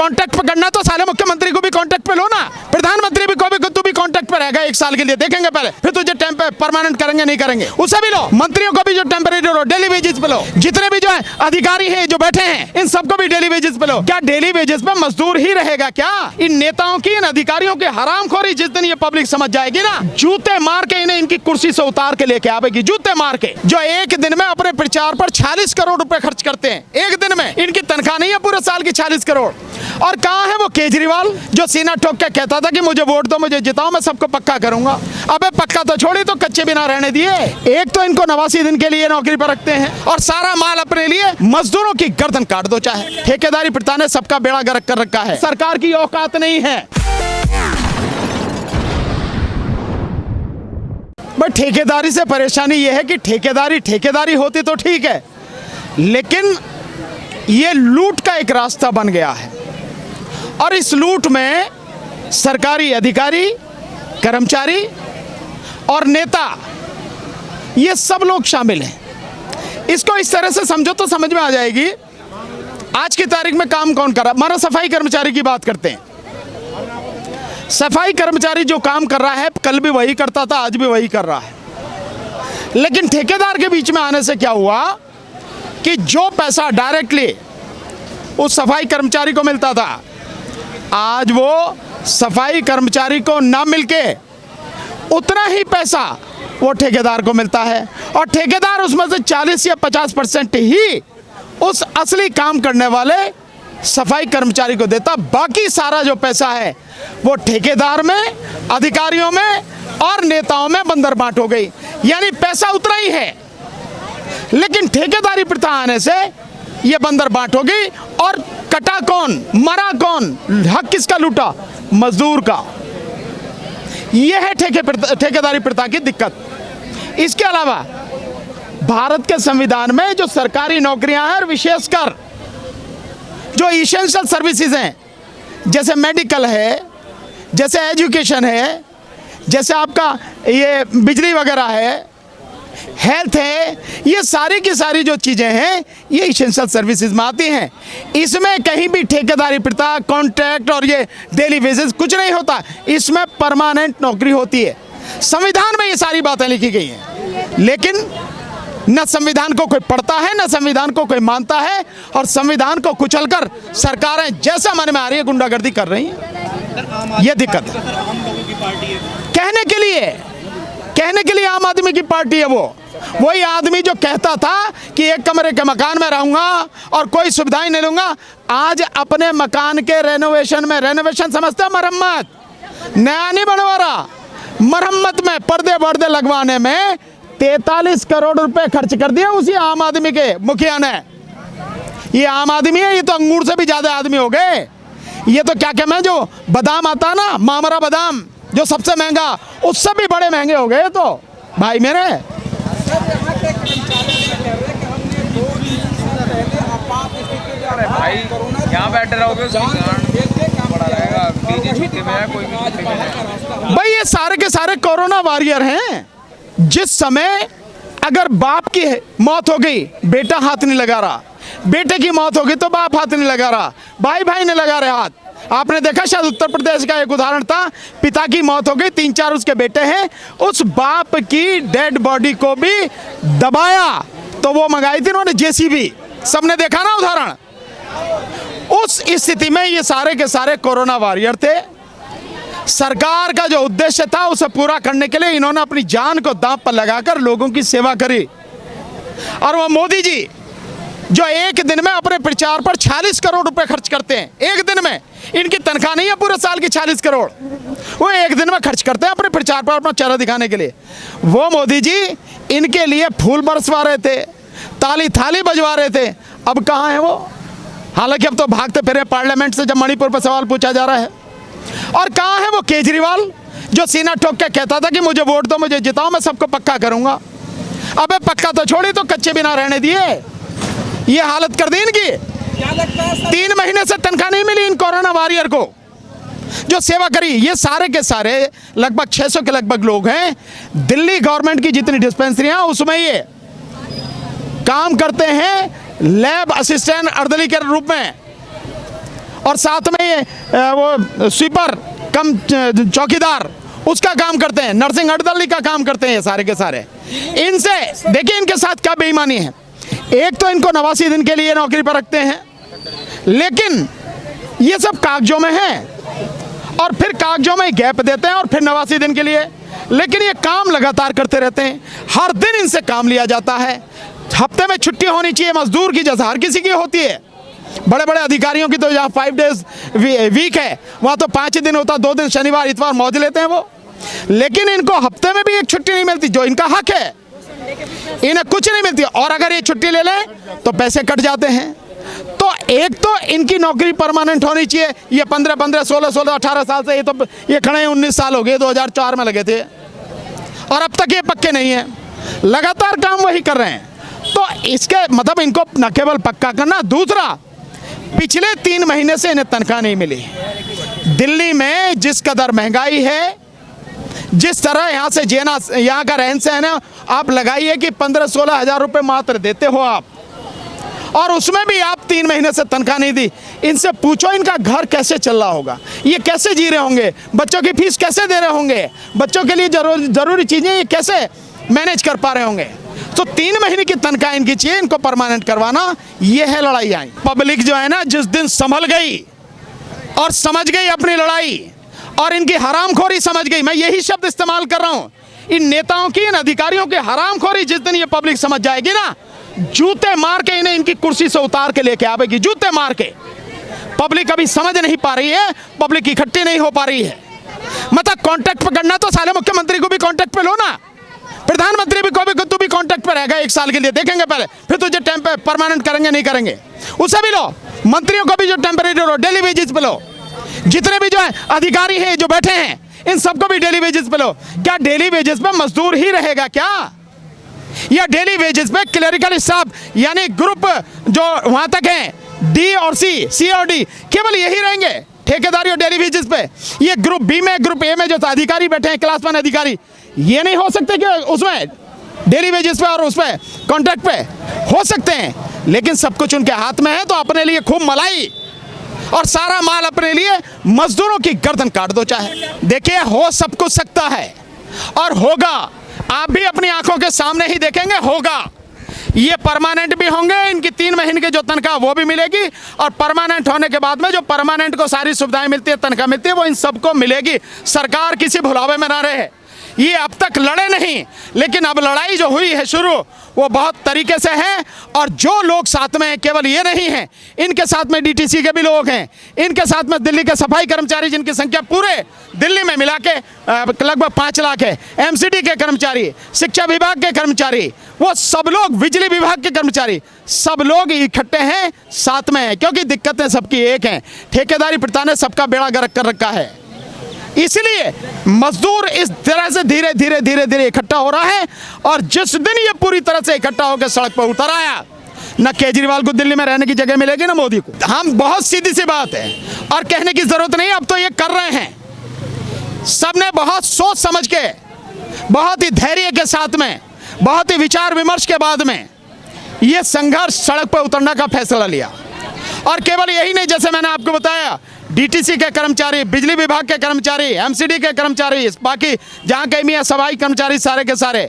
Contact पकड़ना तो साले मुख्यमंत्री को भी कांटेक्ट पे लो ना, प्रधानमंत्री भी को भी तू भी कांटेक्ट पे रहेगा 1 साल के लिए, देखेंगे पहले, फिर तुझे परमानेंट करेंगे नहीं करेंगे, उसे भी लो। मंत्रियों को भी जो टेम्परेरी लो, डेली वेजेस पे लो। जितने भी जो है अधिकारी हैं जो बैठे हैं, इन सबको भी डेली वेजेस पे लो। क्या डेली वेजेस पे मजदूर ही रहेगा क्या? इन नेताओं की, इन अधिकारियों की हरामखोरी जिस दिन ये पब्लिक समझ जाएगी ना, जूते मार के इन्हें इनकी कुर्सी से उतार के लेके आवेगी, जूते मार के। जो एक दिन में अपने प्रचार पर 46 करोड़ रुपए खर्च करते हैं, एक दिन में इनकी तनख्वाह नहीं है पूरे साल की 40 करोड़। और कहां है वो केजरीवाल जो सीना ठोक के कहता था कि मुझे वोट दो, मुझे जिताओ, मैं सबको पक्का करूंगा। अबे पक्का तो छोड़ी, तो कच्चे बिना रहने दिए। एक तो इनको 89 दिन के लिए नौकरी पर रखते हैं और सारा माल अपने लिए, मजदूरों की गर्दन काट दो चाहे। ठेकेदारी प्रथा ने सबका बेड़ा गर्क कर रखा है, सरकार की औकात नहीं है। बट ठेकेदारी से परेशानी यह है कि ठेकेदारी होती तो ठीक है, लेकिन ये लूट का एक रास्ता बन गया है और इस लूट में सरकारी अधिकारी, कर्मचारी और नेता, ये सब लोग शामिल हैं। इसको इस तरह से समझो तो समझ में आ जाएगी। आज की तारीख में काम कौन कर रहा है? हमारा सफाई कर्मचारी की बात करते हैं। सफाई कर्मचारी जो काम कर रहा है, कल भी वही करता था, आज भी वही कर रहा है। लेकिन ठेकेदार के बीच में आने से क्या हुआ कि जो पैसा डायरेक्टली उस सफाई कर्मचारी को मिलता था, आज वो सफाई कर्मचारी को ना मिलके उतना ही पैसा वो ठेकेदार को मिलता है और ठेकेदार उसमें से 40 या 50% ही उस असली काम करने वाले सफाई कर्मचारी को देता। बाकी सारा जो पैसा है वो ठेकेदार में, अधिकारियों में और नेताओं में बंदर बांट हो गई। यानी पैसा उतना ही है, लेकिन ठेकेदारी प्रथा आने से ये बंदर बांट हो गई। और कटा कौन, मरा कौन, हक किसका लूटा? मजदूर का। यह है ठेकेदारी प्रथा की दिक्कत। इसके अलावा भारत के संविधान में जो सरकारी नौकरियां हैं और विशेषकर जो इसेंशियल सर्विसेज हैं, जैसे मेडिकल है, जैसे एजुकेशन है, जैसे आपका ये बिजली वगैरह है, हेल्थ है, ये सारी की सारी जो चीज़ें हैं ये इसेंशियल सर्विसेज में आती हैं। इसमें कहीं भी ठेकेदारी प्रथा, कॉन्ट्रैक्ट और ये डेली वेजेस कुछ नहीं होता। इसमें परमानेंट नौकरी होती है। संविधान में ये सारी बातें लिखी गई हैं, लेकिन न संविधान को कोई पढ़ता है, न संविधान को कोई मानता है और संविधान को कुचलकर सरकारें जैसा मन में आ रही है गुंडागर्दी कर रही हैं। ये दिक्कत है। कहने के लिए आम आदमी की पार्टी है। वो वही आदमी जो कहता था कि एक कमरे के मकान में रहूंगा और कोई सुविधाएं नहीं लूंगा, आज अपने मकान के रेनोवेशन समझते हैं, मरम्मत, नया नहीं बनवा रहा, मरम्मत में पर्दे वर्दे लगवाने में 43 करोड़ रुपए खर्च कर दिए उसी आम आदमी के मुखिया ने। ये आम आदमी है, ये तो अंगूर से भी ज्यादा आदमी हो गए। ये तो क्या कहते हैं, जो बादाम आता ना, मामरा बादाम, जो सबसे महंगा, उससे भी बड़े महंगे हो गए। तो भाई मेरे भाई यहाँ बैठे रहोगे भाई, ये सारे के सारे कोरोना वॉरियर हैं। जिस समय अगर बाप की मौत हो गई, बेटा हाथ नहीं लगा रहा, बेटे की मौत हो गई तो बाप हाथ नहीं लगा रहा, भाई भाई ने लगा रहे हाथ। आपने देखा शायद उत्तर प्रदेश का एक उदाहरण था, पिता की मौत हो गई, 3-4 उसके बेटे हैं, उस बाप की डेड बॉडी को भी दबाया तो वो मंगाई थी उन्होंने जेसीबी, सबने देखा ना उदाहरण। उस स्थिति में ये सारे के सारे कोरोना वॉरियर थे। सरकार का जो उद्देश्य था उसे पूरा करने के लिए इन्होंने अपनी जान को दांव पर लगाकर लोगों की सेवा करी। और वो मोदी जी जो एक दिन में अपने प्रचार पर 46 करोड़ रुपए खर्च करते हैं, एक दिन में, इनकी तनख्वाह नहीं है पूरे साल की 40 करोड़, वो एक दिन में खर्च करते हैं अपने प्रचार पर अपना चेहरा दिखाने के लिए। वो मोदी जी इनके लिए फूल बरसवा रहे थे, ताली थाली बजवा रहे थे। अब कहाँ है वो? हालांकि अब तो भागते फिरे पार्लियामेंट से जब मणिपुर पर सवाल पूछा जा रहा है। और कहाँ है वो केजरीवाल जो सीना ठोक के कहता था कि मुझे वोट दो, मुझे जिताओ, मैं सबको पक्का करूंगा। अबे पक्का तो छोड़ी, तो कच्चे बिना रहने दिए। ये हालत कर दी इनकी। 3 महीने से तनख्वाह नहीं मिली इन कोरोना वॉरियर को जो सेवा करी। ये सारे के सारे लगभग 600 के लगभग लोग हैं। दिल्ली गवर्नमेंट की जितनी डिस्पेंसरियां उसमें ये काम करते हैं लैब असिस्टेंट अर्दली के रूप में। और साथ में ये वो स्वीपर कम चौकीदार उसका काम करते हैं, नर्सिंग अड़दली का काम करते हैं, ये सारे के सारे। इनसे देखिए इनके साथ क्या बेईमानी है। एक तो इनको 89 दिन के लिए नौकरी पर रखते हैं, लेकिन ये सब कागजों में है, और फिर कागजों में गैप देते हैं और फिर 89 दिन के लिए, लेकिन ये काम लगातार करते रहते हैं। हर दिन इनसे काम लिया जाता है। हफ्ते में छुट्टी होनी चाहिए मजदूर की, जैसा हर किसी की होती है। बड़े बड़े अधिकारियों की तो जहाँ 5 डेज वीक है वहाँ तो 5 दिन होता, 2 दिन शनिवार इतवार मौज लेते हैं वो। लेकिन इनको हफ्ते में भी एक छुट्टी नहीं मिलती, जो इनका हक है। इन्हें कुछ नहीं मिलती, और अगर ये छुट्टी ले लें तो पैसे कट जाते हैं। तो एक तो इनकी नौकरी परमानेंट होनी चाहिए। ये 15-15, 16-16, 18 साल से ये खड़े हैं, 19 साल हो गए, 2004 में लगे थे, और अब तक ये पक्के नहीं है, लगातार काम वही कर रहे हैं। तो इसके मतलब इनको न केवल पक्का करना, दूसरा पिछले 3 महीने से इन्हें तनख्वाह नहीं मिली। दिल्ली में जिस कदर महंगाई है, जिस तरह यहाँ से जीना, यहाँ का रहन सहन है, आप लगाइए कि 15-16 हज़ार रुपये मात्र देते हो आप, और उसमें भी आप 3 महीने से तनख्वाह नहीं दी। इनसे पूछो इनका घर कैसे चल रहा होगा, ये कैसे जी रहे होंगे, बच्चों की फीस कैसे दे रहे होंगे, बच्चों के लिए जरूरी चीज़ें ये कैसे मैनेज कर पा रहे होंगे। तो 3 महीने की तनख्वाह इनकी चाहिए, इनको परमानेंट करवाना, ये है लड़ाई। आई पब्लिक जो है ना, जिस दिन संभल गई और समझ गई अपनी लड़ाई, और इनकी हरामखोरी समझ गई, मैं यही शब्द इस्तेमाल कर रहा हूँ, इन नेताओं की, इन अधिकारियों की हरामखोरी जिस दिन ये पब्लिक समझ जाएगी ना, जूते मार के इन्हें इनकी कुर्सी से उतार के लेके आवेगी, जूते मार के। पब्लिक अभी समझ नहीं पा रही है, पब्लिक इकट्ठी नहीं हो पा रही है। मतलब कांटेक्ट पकड़ना तो साले मुख्यमंत्री को भी कांटेक्ट पे लो ना, प्रधानमंत्री भी को भी, तू भी कांटेक्ट पे रहेगा 1 साल के लिए, देखेंगे पहले, फिर तुझे टाइम पे परमानेंट करेंगे नहीं करेंगे, उसे भी लो। मंत्रियों को भी जो टेम्परेरी लो, डेली वेजेस पे लो। जितने भी जो है अधिकारी हैं जो बैठे हैं, इन सबको भी डेली वेजेस पे लो। क्या डेली वेजेस पे मजदूर ही रहेगा क्या, या डेली वेजेस पे क्लरिकल स्टाफ यानी ग्रुप जो वहां तक है डी और सी और डी, केवल यही रहेंगे ठेकेदारी और डेली वेजेस पे? ये ग्रुप बी में, ग्रुप ए में जो अधिकारी बैठे हैं, क्लास 1 अधिकारी, ये नहीं हो सकते कि उसमें डेली वेजेस पे और उस पे कॉन्ट्रैक्ट पे हो सकते हैं, लेकिन सब कुछ उनके हाथ में है। तो अपने लिए खूब मलाई और सारा माल अपने लिए, मजदूरों की गर्दन काट दो चाहे। देखिए, हो सब कुछ सकता है और होगा, आप भी अपनी आंखों के सामने ही देखेंगे, होगा। ये परमानेंट भी होंगे, इनकी 3 महीने की जो तनख्वाह वो भी मिलेगी, और परमानेंट होने के बाद में जो परमानेंट को सारी सुविधाएं मिलती है, तनख्वाह मिलती है, वो इन सबको मिलेगी। सरकार किसी भुलावे में ना रहे। ये अब तक लड़े नहीं, लेकिन अब लड़ाई जो हुई है शुरू, वो बहुत तरीके से है। और जो लोग साथ में हैं, केवल ये नहीं हैं, इनके साथ में डीटीसी के भी लोग हैं, इनके साथ में दिल्ली के सफाई कर्मचारी, जिनकी संख्या पूरे दिल्ली में मिला के लगभग 5 लाख है, एमसीडी के कर्मचारी, शिक्षा विभाग के कर्मचारी, वो सब लोग, बिजली विभाग के कर्मचारी, सब लोग इकट्ठे हैं, साथ में हैं, क्योंकि दिक्कतें सबकी एक हैं। ठेकेदारी प्रथा ने सबका बेड़ा गर्क कर रखा है, इसलिए मजदूर इस तरह से धीरे धीरे धीरे धीरे इकट्ठा हो रहा है। और जिस दिन ये पूरी तरह से इकट्ठा होकर सड़क पर उतर आया, न केजरीवाल को दिल्ली में रहने की जगह मिलेगी, न मोदी को। हम बहुत सीधी सी बात है, और कहने की जरूरत नहीं, अब तो ये कर रहे हैं। सबने बहुत सोच समझ के, बहुत ही धैर्य के साथ में, बहुत ही विचार विमर्श के बाद में ये संघर्ष सड़क पर उतरने का फैसला लिया। और केवल यही नहीं, जैसे मैंने आपको बताया, डीटीसी के कर्मचारी, बिजली विभाग के कर्मचारी, एमसीडी के कर्मचारी, बाकी जहाँ कहीं भी सफाई कर्मचारी, सारे के सारे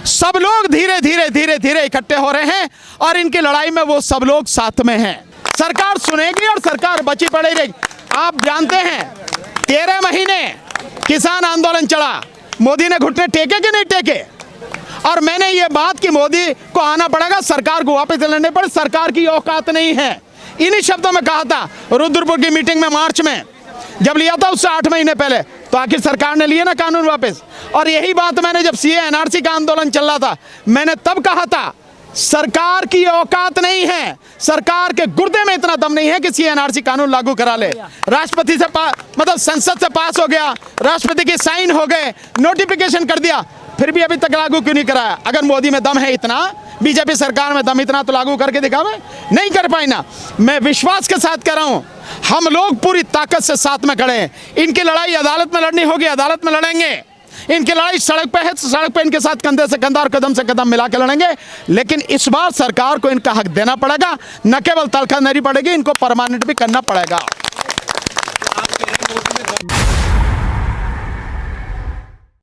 सब लोग धीरे धीरे धीरे धीरे इकट्ठे हो रहे हैं, और इनकी लड़ाई में वो सब लोग साथ में हैं। सरकार सुनेगी और सरकार बची पड़ी रहेगी। आप जानते हैं 13 महीने किसान आंदोलन चला, मोदी ने घुटने टेके कि नहीं टेके? और मैंने ये बात कि मोदी को आना पड़ेगा, सरकार को वापस लेने पड़े, सरकार की औकात नहीं है, इन्हीं शब्दों में कहा था रुद्रपुर की मीटिंग में मार्च में, जब लिया था उससे 8 महीने पहले। तो आखिर सरकार ने लिए ना कानून वापस। और यही बात मैंने जब सीए एनआरसी का आंदोलन चल रहा था, मैंने तब कहा था सरकार की औकात नहीं है, सरकार के गुर्दे में इतना दम नहीं है कि सीए एनआरसी कानून लागू करा ले। राष्ट्रपति से मतलब संसद से पास हो गया, राष्ट्रपति के साइन हो गए, नोटिफिकेशन कर दिया, फिर भी अभी तक लागू क्यों नहीं कराया? अगर मोदी में दम है इतना, बीजेपी सरकार में दम इतना, तो लागू करके दिखावे, नहीं कर पाई ना। मैं विश्वास के साथ कह रहा हूं, हम लोग पूरी ताकत से साथ में खड़े हैं। इनकी लड़ाई अदालत में लड़नी होगी, अदालत में लड़ेंगे। इनकी लड़ाई सड़क पे है, सड़क पे इनके साथ कंधे से कंधा और कदम से कदम मिला के लड़ेंगे। लेकिन इस बार सरकार को इनका हक देना पड़ेगा, न केवल तनख्वाह देनी पड़ेगी, इनको परमानेंट भी करना पड़ेगा।